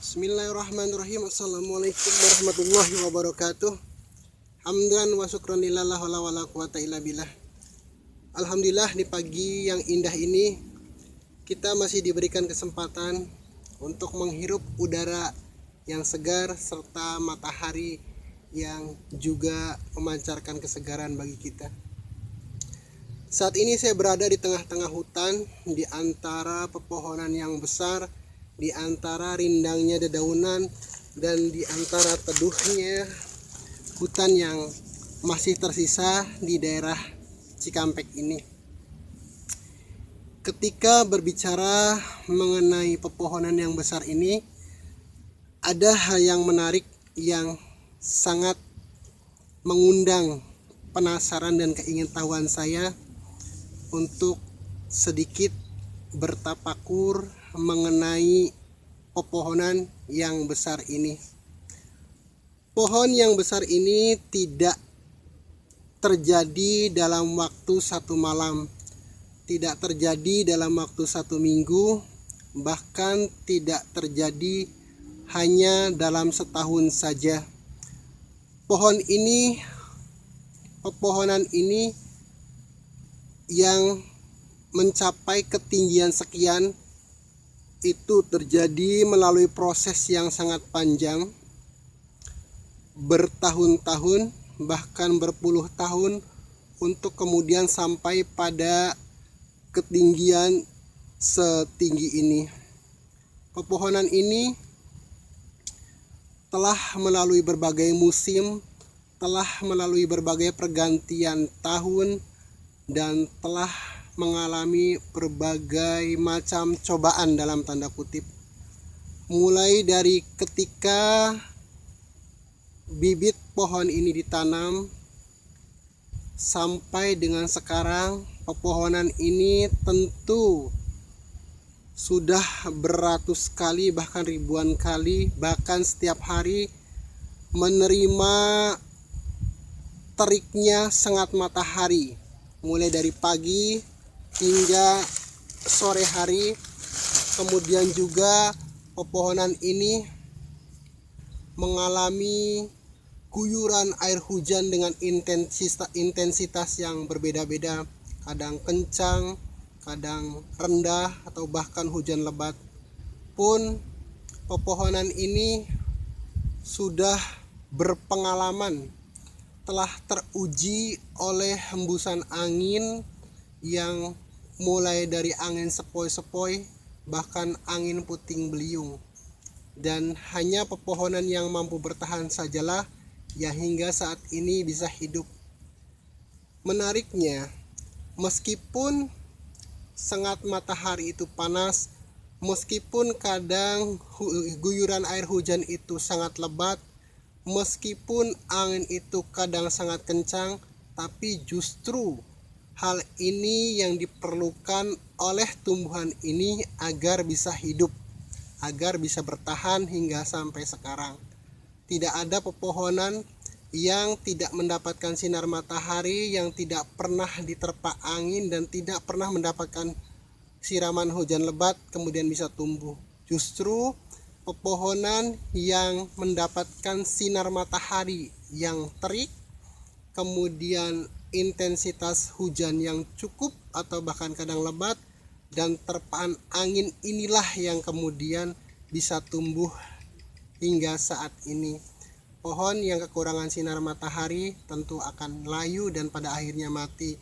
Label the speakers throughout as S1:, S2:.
S1: Bismillahirrahmanirrahim. Assalamualaikum warahmatullahi wabarakatuh. Hamdan wa syukran lillah wala quwata illa billah. Alhamdulillah, di pagi yang indah ini kita masih diberikan kesempatan untuk menghirup udara yang segar serta matahari yang juga memancarkan kesegaran bagi kita. Saat ini saya berada di tengah-tengah hutan, di antara pepohonan yang besar, di antara rindangnya dedaunan, dan di antara teduhnya hutan yang masih tersisa di daerah Cikampek ini. Ketika berbicara mengenai pepohonan yang besar ini, ada hal yang menarik yang sangat mengundang penasaran dan keingintahuan saya untuk sedikit bertapakur mengenai pepohonan yang besar ini. Pohon yang besar ini tidak terjadi dalam waktu satu malam, tidak terjadi dalam waktu satu minggu, bahkan tidak terjadi hanya dalam setahun saja. Pepohonan ini yang mencapai ketinggian sekian itu terjadi melalui proses yang sangat panjang, bertahun-tahun bahkan berpuluh tahun, untuk kemudian sampai pada ketinggian setinggi ini. Pepohonan ini telah melalui berbagai musim, telah melalui berbagai pergantian tahun, dan telah mengalami berbagai macam cobaan dalam tanda kutip. Mulai dari ketika bibit pohon ini ditanam sampai dengan sekarang, pepohonan ini tentu sudah beratus kali, bahkan ribuan kali, bahkan setiap hari menerima teriknya sengat matahari, mulai dari pagi hingga sore hari. Kemudian juga pepohonan ini mengalami guyuran air hujan dengan intensitas yang berbeda-beda, kadang kencang, kadang rendah, atau bahkan hujan lebat. Pun pepohonan ini sudah berpengalaman, telah teruji oleh hembusan angin yang mulai dari angin sepoi-sepoi, bahkan angin puting beliung. Dan hanya pepohonan yang mampu bertahan sajalah yang hingga saat ini bisa hidup. Menariknya, meskipun sengat matahari itu panas, meskipun kadang guyuran air hujan itu sangat lebat, meskipun angin itu kadang sangat kencang, tapi justru hal ini yang diperlukan oleh tumbuhan ini agar bisa hidup, agar bisa bertahan hingga sampai sekarang. Tidak ada pepohonan yang tidak mendapatkan sinar matahari, yang tidak pernah diterpa angin, dan tidak pernah mendapatkan siraman hujan lebat kemudian bisa tumbuh. Justru pepohonan yang mendapatkan sinar matahari yang terik, kemudian intensitas hujan yang cukup atau bahkan kadang lebat, dan terpaan angin inilah yang kemudian bisa tumbuh hingga saat ini. Pohon yang kekurangan sinar matahari tentu akan layu dan pada akhirnya mati.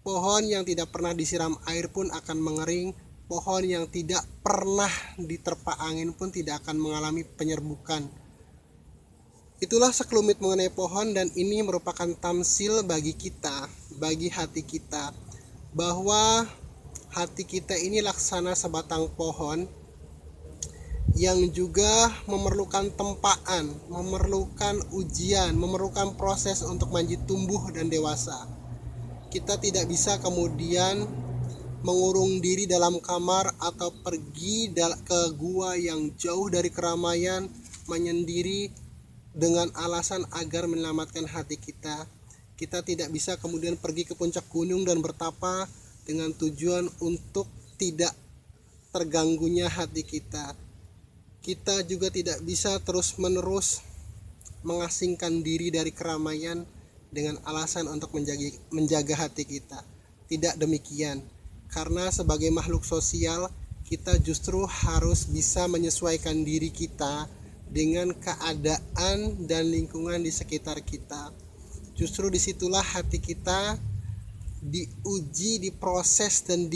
S1: Pohon yang tidak pernah disiram air pun akan mengering. Pohon yang tidak pernah diterpa angin pun tidak akan mengalami penyerbukan. Itulah sekelumit mengenai pohon, dan ini merupakan tamsil bagi kita, bagi hati kita, bahwa hati kita ini laksana sebatang pohon yang juga memerlukan tempaan, memerlukan ujian, memerlukan proses untuk manjat tumbuh dan dewasa. Kita tidak bisa kemudian mengurung diri dalam kamar atau pergi ke gua yang jauh dari keramaian menyendiri dengan alasan agar menyelamatkan hati kita. Kita tidak bisa kemudian pergi ke puncak gunung dan bertapa dengan tujuan untuk tidak terganggunya hati kita. Kita juga tidak bisa terus-menerus mengasingkan diri dari keramaian dengan alasan untuk menjaga hati kita. Tidak demikian, karena sebagai makhluk sosial, kita justru harus bisa menyesuaikan diri kita dengan keadaan dan lingkungan di sekitar kita. Justru disitulah hati kita diuji, diproses, dan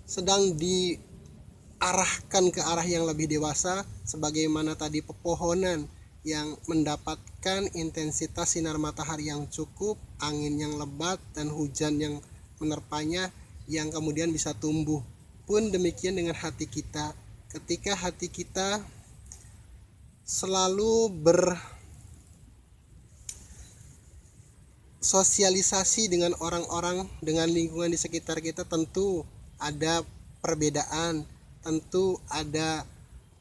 S1: sedang diarahkan ke arah yang lebih dewasa, sebagaimana tadi pepohonan yang mendapatkan intensitas sinar matahari yang cukup, angin yang lebat, dan hujan yang menerpanya, yang kemudian bisa tumbuh. Pun demikian dengan hati kita. Ketika hati kita selalu bersosialisasi dengan orang-orang, dengan lingkungan di sekitar kita, tentu ada perbedaan, tentu ada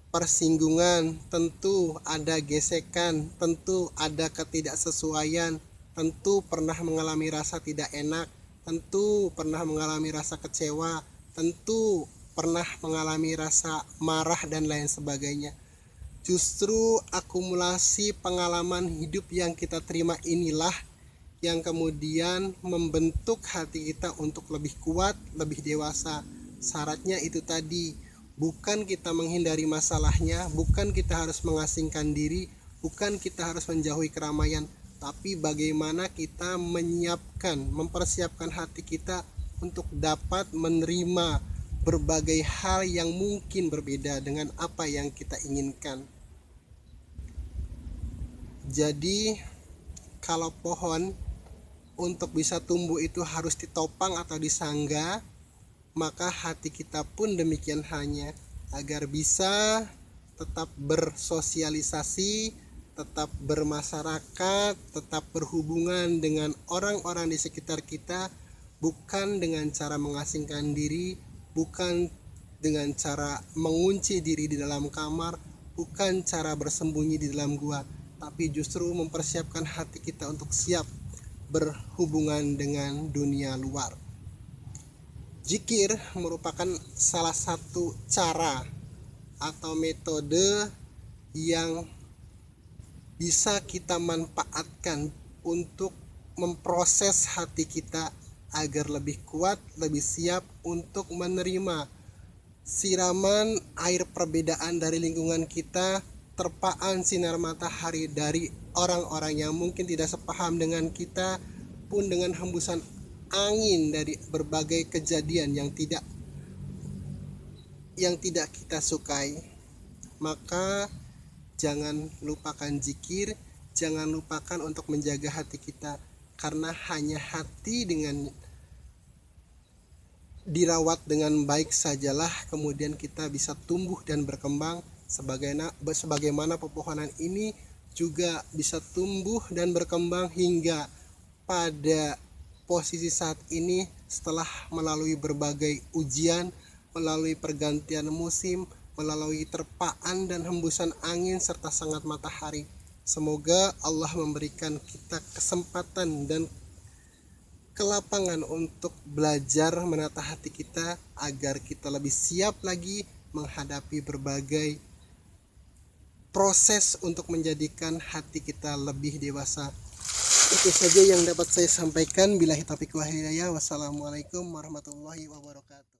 S1: persinggungan, tentu ada gesekan, tentu ada ketidaksesuaian, tentu pernah mengalami rasa tidak enak, tentu pernah mengalami rasa kecewa, tentu pernah mengalami rasa marah, dan lain sebagainya. Justru akumulasi pengalaman hidup yang kita terima inilah yang kemudian membentuk hati kita untuk lebih kuat, lebih dewasa. Syaratnya itu tadi, bukan kita menghindari masalahnya, bukan kita harus mengasingkan diri, bukan kita harus menjauhi keramaian, tapi bagaimana kita mempersiapkan hati kita untuk dapat menerima berbagai hal yang mungkin berbeda dengan apa yang kita inginkan. Jadi kalau pohon untuk bisa tumbuh itu harus ditopang atau disangga, maka hati kita pun demikian hanya, agar bisa tetap bersosialisasi, tetap bermasyarakat, tetap berhubungan dengan orang-orang di sekitar kita, bukan dengan cara mengasingkan diri, bukan dengan cara mengunci diri di dalam kamar, bukan cara bersembunyi di dalam gua, tapi justru mempersiapkan hati kita untuk siap berhubungan dengan dunia luar. Zikir merupakan salah satu cara atau metode yang bisa kita manfaatkan untuk memproses hati kita agar lebih kuat, lebih siap untuk menerima siraman air perbedaan dari lingkungan kita, terpaan sinar matahari dari orang-orang yang mungkin tidak sepaham dengan kita, pun dengan hembusan angin dari berbagai kejadian yang tidak kita sukai. Maka jangan lupakan zikir, jangan lupakan untuk menjaga hati kita, karena hanya hati dengan dirawat dengan baik sajalah kemudian kita bisa tumbuh dan berkembang, sebagaimana pepohonan ini juga bisa tumbuh dan berkembang hingga pada posisi saat ini setelah melalui berbagai ujian, melalui pergantian musim, melalui terpaan dan hembusan angin serta sangat matahari. Semoga Allah memberikan kita kesempatan dan kelapangan untuk belajar menata hati kita agar kita lebih siap lagi menghadapi berbagai proses untuk menjadikan hati kita lebih dewasa. Itu saja yang dapat saya sampaikan. Billahi taufiq wal hidayah. Wassalamualaikum warahmatullahi wabarakatuh.